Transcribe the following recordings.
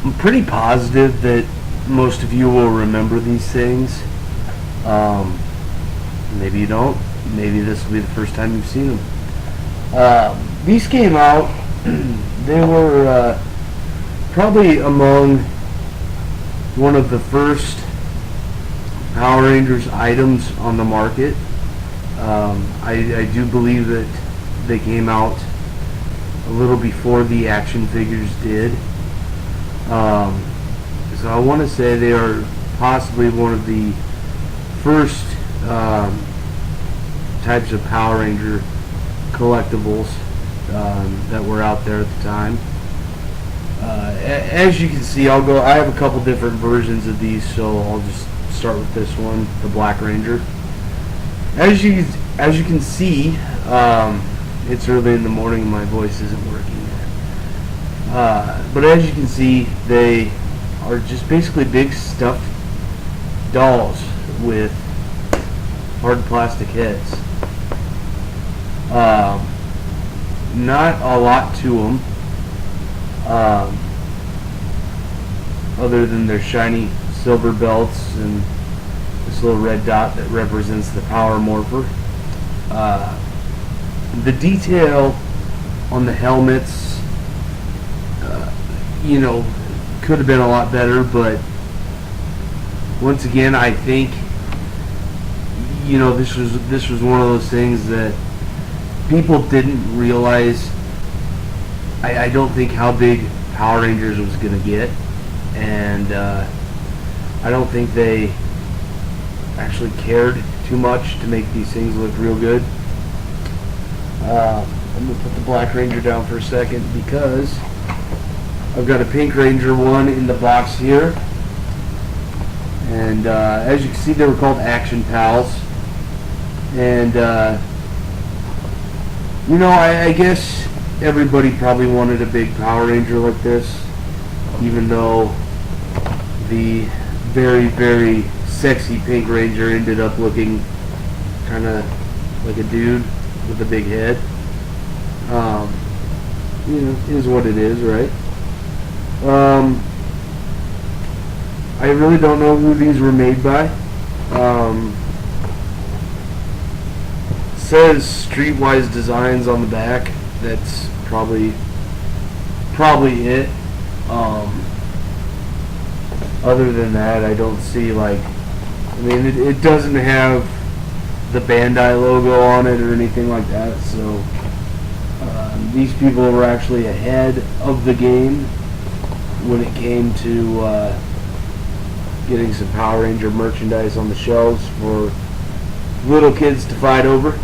I'm pretty positive that most of you will remember these things. Maybe you don't. Maybe this will be the first time you've seen them. These came out. They were probably among one of the first Power Rangers items on the market. I do believe that they came out a little before the action figures did. So I want to say they are possibly one of the first types of Power Ranger collectibles that were out there at the time. As you can see, I have a couple different versions of these, so I'll just start with this one, the Black Ranger. As you can see, it's early in the morning and my voice isn't working yet. But as you can see, they are just basically big stuffed dolls with hard plastic heads. Not a lot to them, other than their shiny silver belts and this little red dot that represents the Power Morpher. The detail on the helmets, could have been a lot better, but once again, I think, this was one of those things that people didn't realize. I don't think how big Power Rangers was going to get, and I don't think they actually cared too much to make these things look real good. I'm going to put the Black Ranger down for a second because I've got a Pink Ranger one in the box here, and as you can see, they were called Action Pals. And I guess everybody probably wanted a big Power Ranger like this, even though the very, very sexy Pink Ranger ended up looking kind of like a dude with a big head. Is what it is, right? I really don't know who these were made by. Says Streetwise Designs on the back. That's probably it. Other than that, I don't see it doesn't have the Bandai logo on it or anything like that. So these people were actually ahead of the game when it came to getting some Power Ranger merchandise on the shelves for little kids to fight over.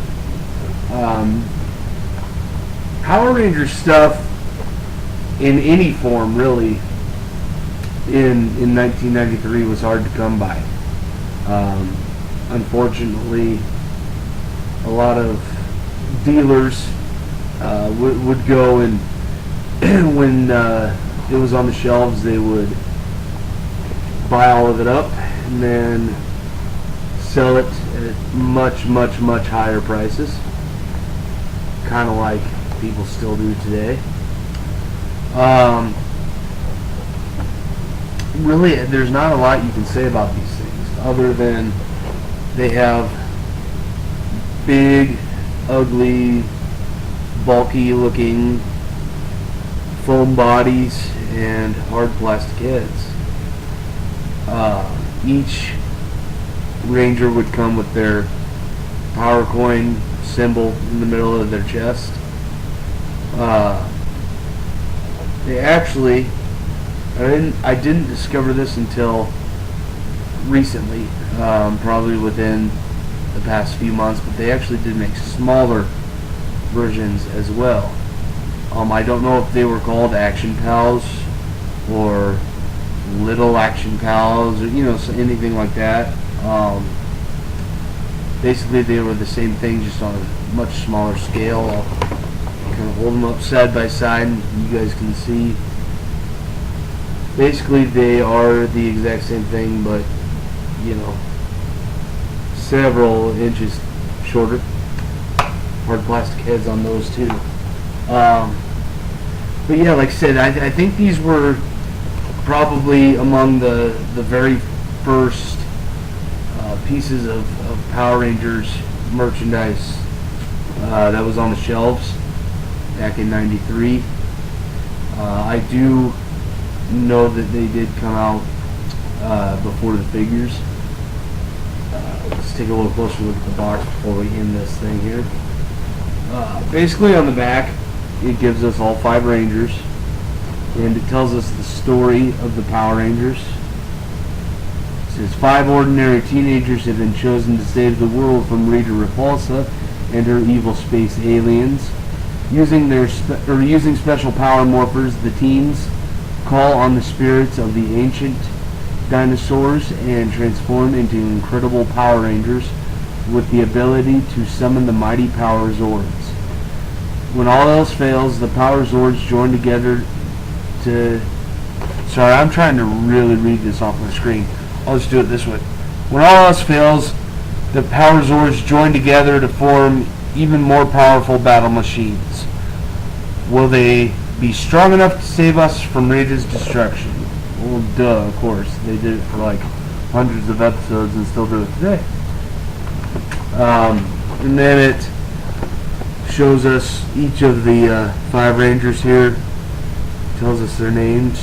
Power Ranger stuff in any form, really, in 1993 was hard to come by. Unfortunately, a lot of dealers would go and when it was on the shelves, they would buy all of it up and then sell it at much, much, much higher prices, kind of like people still do today. Really, there's not a lot you can say about these things other than they have big, ugly, bulky looking foam bodies and hard plastic heads. Each Ranger would come with their Power Coin symbol in the middle of their chest. They actually, I didn't discover this until recently, probably within the past few months, but they actually did make smaller versions as well. I don't know if they were called Action Pals or Little Action Pals or anything like that. Basically they were the same thing, just on a much smaller scale. I'll kind of hold them up side by side and you guys can see. Basically they are the exact same thing, but several inches shorter. Hard plastic heads on those too. But yeah, like I said, I think these were probably among the very first pieces of Power Rangers merchandise that was on the shelves back in '93. I do know that they did come out before the figures. Let's take a little closer look at the box before we end this thing here. Basically on the back, it gives us all 5 Rangers, and it tells us the story of the Power Rangers. It says 5 ordinary teenagers have been chosen to save the world from Rita Repulsa and her evil space aliens. Using special power morphers, the teens call on the spirits of the ancient dinosaurs and transform into incredible Power Rangers with the ability to summon the mighty Power Zords. When all else fails, the Power Zords join together to... Sorry, I'm trying to really read this off my screen. I'll just do it this way. When all else fails, the Power Zords join together to form even more powerful battle machines. Will they be strong enough to save us from Rita's destruction? Well, duh, of course. They did it for like hundreds of episodes and still do it today. And then it shows us each of the 5 Rangers here. Tells us their names.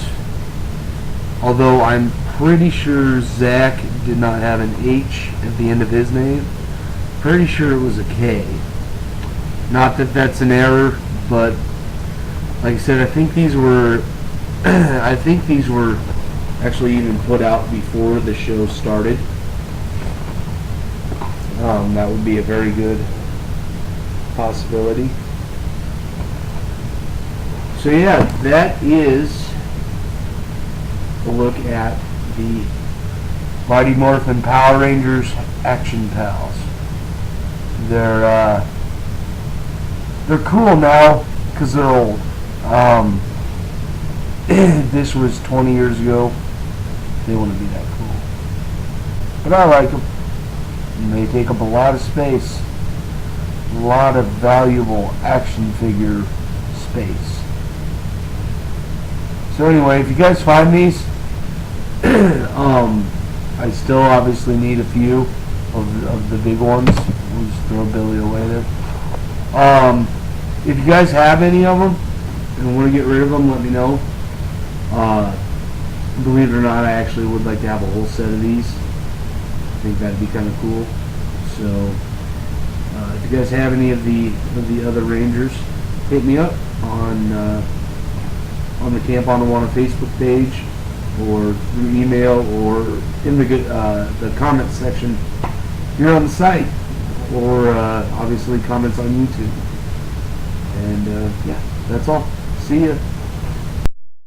Although I'm pretty sure Zach did not have an H at the end of his name. Pretty sure it was a K. Not that that's an error, but like I said, I think these were actually even put out before the show started. That would be a very good possibility. So yeah, that is a look at the Mighty Morphin Power Rangers Action Pals. They're cool now because they're old. This was 20 years ago. They wouldn't be that cool, but I like them. And they take up a lot of space, a lot of valuable action figure space. So anyway, if you guys find these, I still obviously need a few of the big ones. We'll just throw Billy away there. If you guys have any of them and want to get rid of them, let me know. Believe it or not, I actually would like to have a whole set of these. I think that'd be kind of cool. So, if you guys have any of the other Rangers, hit me up on the Camp on the One Facebook page, or through email, or in the comments section here on the site, or obviously comments on YouTube. And yeah, that's all. See ya.